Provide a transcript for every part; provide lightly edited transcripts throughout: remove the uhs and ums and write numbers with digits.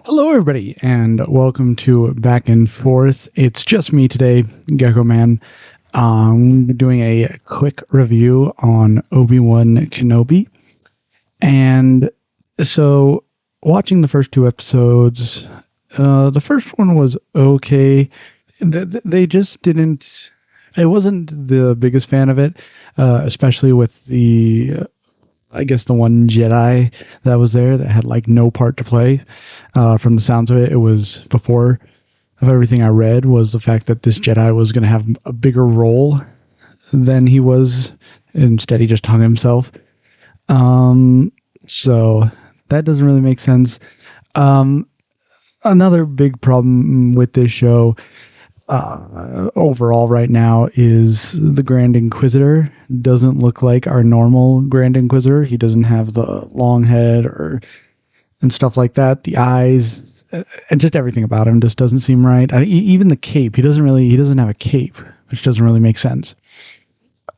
Hello, everybody, and welcome to Back and Forth. It's just me today, Gecko Man. Doing a quick review on Obi-Wan Kenobi. And so, watching the first two episodes, the first one was okay. They just didn't... I wasn't the biggest fan of it, especially with I guess the one Jedi that was there that had like no part to play. From the sounds of it, it was before of everything I read was the fact that this Jedi was going to have a bigger role than he was. Instead, he just hung himself. So that doesn't really make sense. Another big problem with this show overall right now is the Grand Inquisitor doesn't look like our normal Grand Inquisitor. He doesn't have the long head and stuff like that. The eyes and just everything about him just doesn't seem right. Even the cape, he doesn't have a cape, which doesn't really make sense.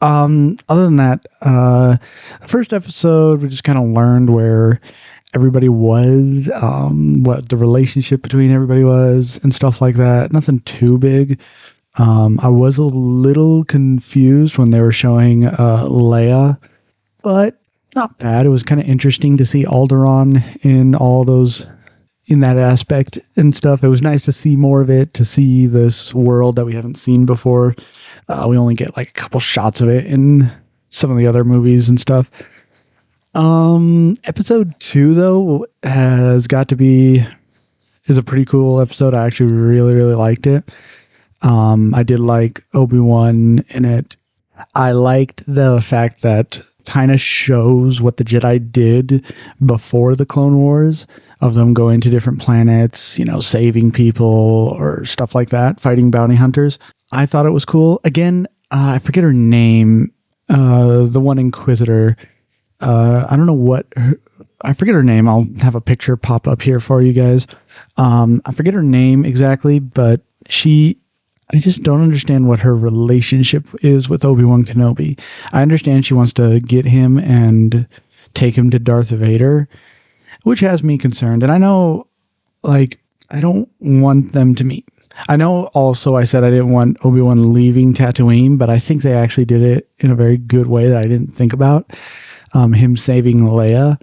Other than that, the first episode we just kind of learned where everybody was, what the relationship between everybody was, and stuff like that. Nothing too big. I was a little confused when they were showing Leia, but not bad. It was kind of interesting to see Alderaan in that aspect and stuff. It was nice to see more of it, to see this world that we haven't seen before. We only get like a couple shots of it in some of the other movies and stuff. Episode 2 though is a pretty cool episode. I actually really, really liked it. I did like Obi-Wan in it. I liked the fact that kind of shows what the Jedi did before the Clone Wars, of them going to different planets, saving people or stuff like that, fighting bounty hunters. I thought it was cool. Again, I forget her name, the one Inquisitor. I don't know I forget her name. I'll have a picture pop up here for you guys. I forget her name exactly, but I just don't understand what her relationship is with Obi-Wan Kenobi. I understand she wants to get him and take him to Darth Vader, which has me concerned. And I know, I don't want them to meet. I know also I said I didn't want Obi-Wan leaving Tatooine, but I think they actually did it in a very good way that I didn't think about. Him saving Leia,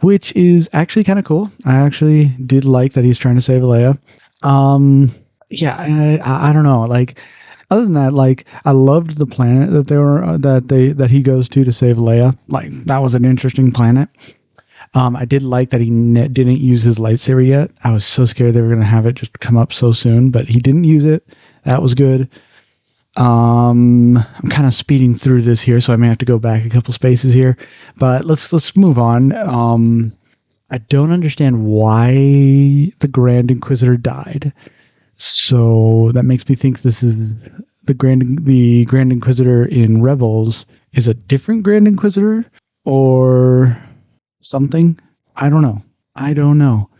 which is actually kind of cool. I actually did like that he's trying to save Leia. I don't know. Other than that, I loved the planet that he goes to save Leia. That was an interesting planet. I did like that he didn't use his lightsaber yet. I was so scared they were going to have it just come up so soon, but he didn't use it. That was good. I'm kind of speeding through this here, so I may have to go back a couple spaces here, but let's move on. I don't understand why the Grand Inquisitor died. So that makes me think this is the Grand Inquisitor in Rebels is a different Grand Inquisitor or something. I don't know.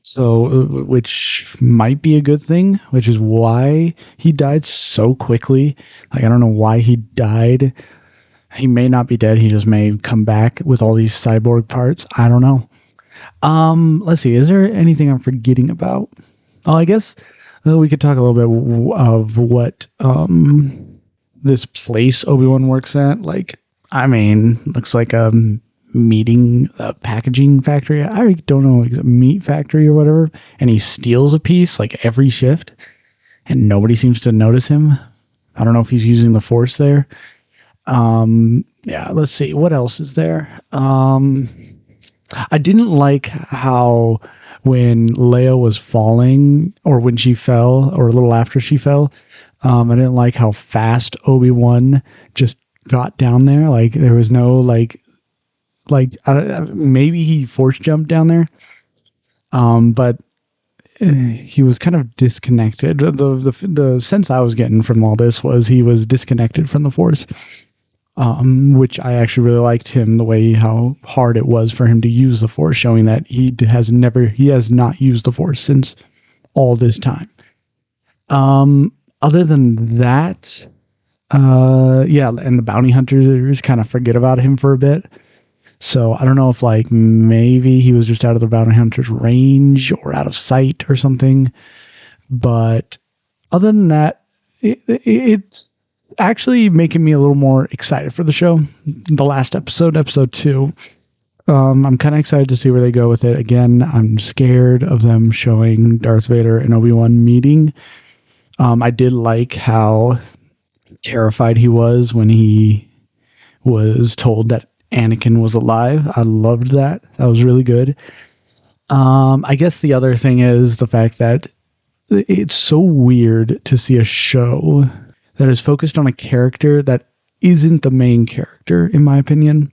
So, which might be a good thing, which is why he died so quickly. I don't know why he died. He may not be dead. He just may come back with all these cyborg parts. I don't know. Let's see. Is there anything I'm forgetting about? Oh, I guess we could talk a little bit of what this place Obi-Wan works at. Looks like a packaging factory. I don't know, meat factory or whatever. And he steals a piece every shift, and nobody seems to notice him. I don't know if he's using the Force there. Let's see. What else is there? I didn't like how when Leia was falling, or when she fell, or a little after she fell, I didn't like how fast Obi-Wan just got down there. There was no maybe he force jumped down there, but he was kind of disconnected. The sense I was getting from all this was he was disconnected from the Force, which I actually really liked him, how hard it was for him to use the Force, showing that he has not used the Force since all this time. Other than that, and the bounty hunters kind of forget about him for a bit. So I don't know if like maybe he was just out of the bounty hunter's range or out of sight or something. But other than that, it's actually making me a little more excited for the show. The last episode, episode 2, I'm kind of excited to see where they go with it. Again, I'm scared of them showing Darth Vader and Obi-Wan meeting. I did like how terrified he was when he was told that Anakin was alive. I loved that. That was really good. I guess the other thing is the fact that it's so weird to see a show that is focused on a character that isn't the main character, in my opinion.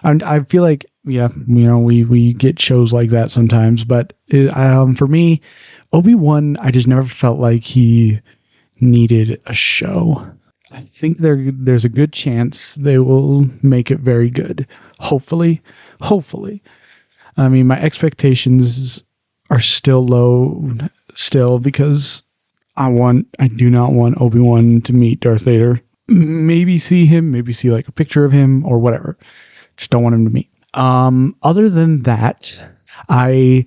And I feel like, yeah, we get shows like that sometimes, but for me, Obi-Wan, I just never felt like he needed a show. I think there's a good chance they will make it very good. Hopefully. I mean, my expectations are still low because I do not want Obi-Wan to meet Darth Vader. Maybe see him, maybe see like a picture of him or whatever. Just don't want him to meet. Other than that, I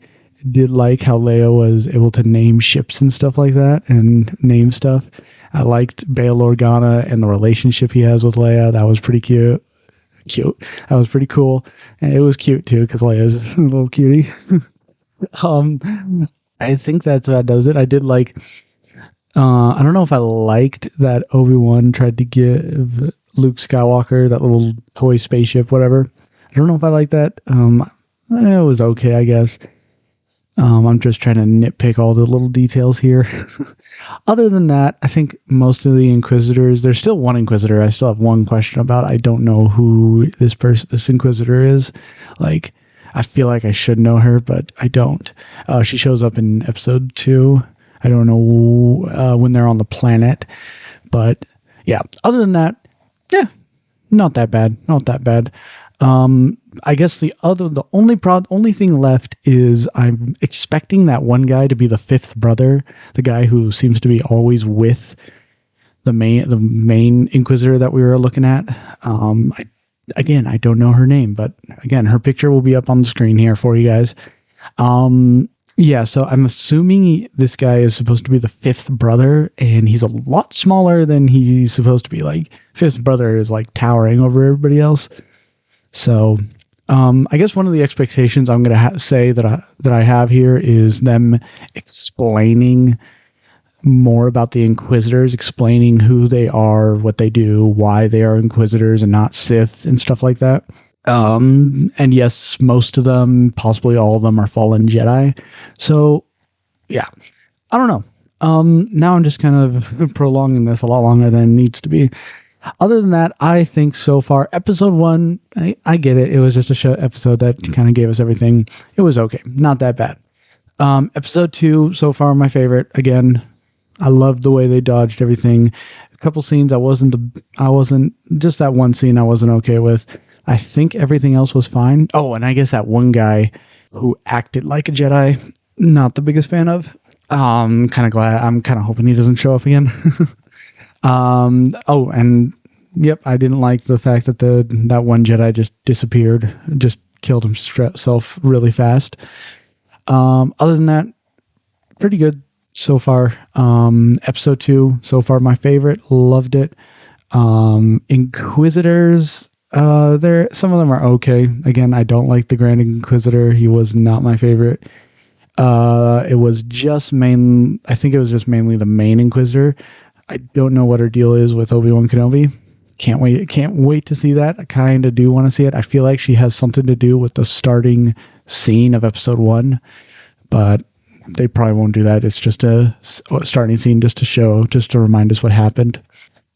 did like how Leia was able to name ships and stuff like that and name stuff. I liked Bail Organa and the relationship he has with Leia. That was pretty cute. That was pretty cool. And it was cute too because Leia's a little cutie. I think that's what does it. I did like. I don't know if I liked that Obi-Wan tried to give Luke Skywalker that little toy spaceship, whatever. I don't know if I like that. It was okay, I guess. I'm just trying to nitpick all the little details here. Other than that, I think most of the Inquisitors, there's still one Inquisitor I still have one question about. I don't know who this Inquisitor is. Like, I feel like I should know her, but I don't. She shows up in episode 2. I don't know when they're on the planet. But, yeah. Other than that, yeah, not that bad. I guess the only thing left is I'm expecting that one guy to be the 5th brother, the guy who seems to be always with the main Inquisitor that we were looking at. I don't know her name, but again, her picture will be up on the screen here for you guys. Yeah, so I'm assuming this guy is supposed to be the 5th brother, and he's a lot smaller than he's supposed to be. Like, 5th brother is like towering over everybody else. So, I guess one of the expectations I'm going to say that I have here is them explaining more about the Inquisitors, explaining who they are, what they do, why they are Inquisitors and not Sith and stuff like that. And yes, most of them, possibly all of them, are fallen Jedi. So, yeah, I don't know. Now I'm just kind of prolonging this a lot longer than it needs to be. Other than that, I think so far, episode 1, I get it. It was just a episode that kind of gave us everything. It was okay. Not that bad. Episode 2, so far, my favorite. Again, I loved the way they dodged everything. A couple scenes I wasn't, just that one scene I wasn't okay with. I think everything else was fine. Oh, and I guess that one guy who acted like a Jedi, not the biggest fan of. I'm kind of hoping he doesn't show up again. And yep, I didn't like the fact that that one Jedi just disappeared, just killed himself really fast. Other than that, pretty good so far. Episode 2, so far my favorite. Loved it. Inquisitors, some of them are okay. Again, I don't like the Grand Inquisitor. He was not my favorite. I think it was just mainly the main Inquisitor. I don't know what her deal is with Obi-Wan Kenobi. Can't wait to see that. I kind of do want to see it. I feel like she has something to do with the starting scene of episode 1, but they probably won't do that. It's just a starting scene just to remind us what happened.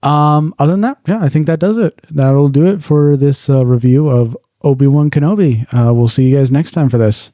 Other than that, yeah, I think that does it. That'll do it for this review of Obi-Wan Kenobi. We'll see you guys next time for this.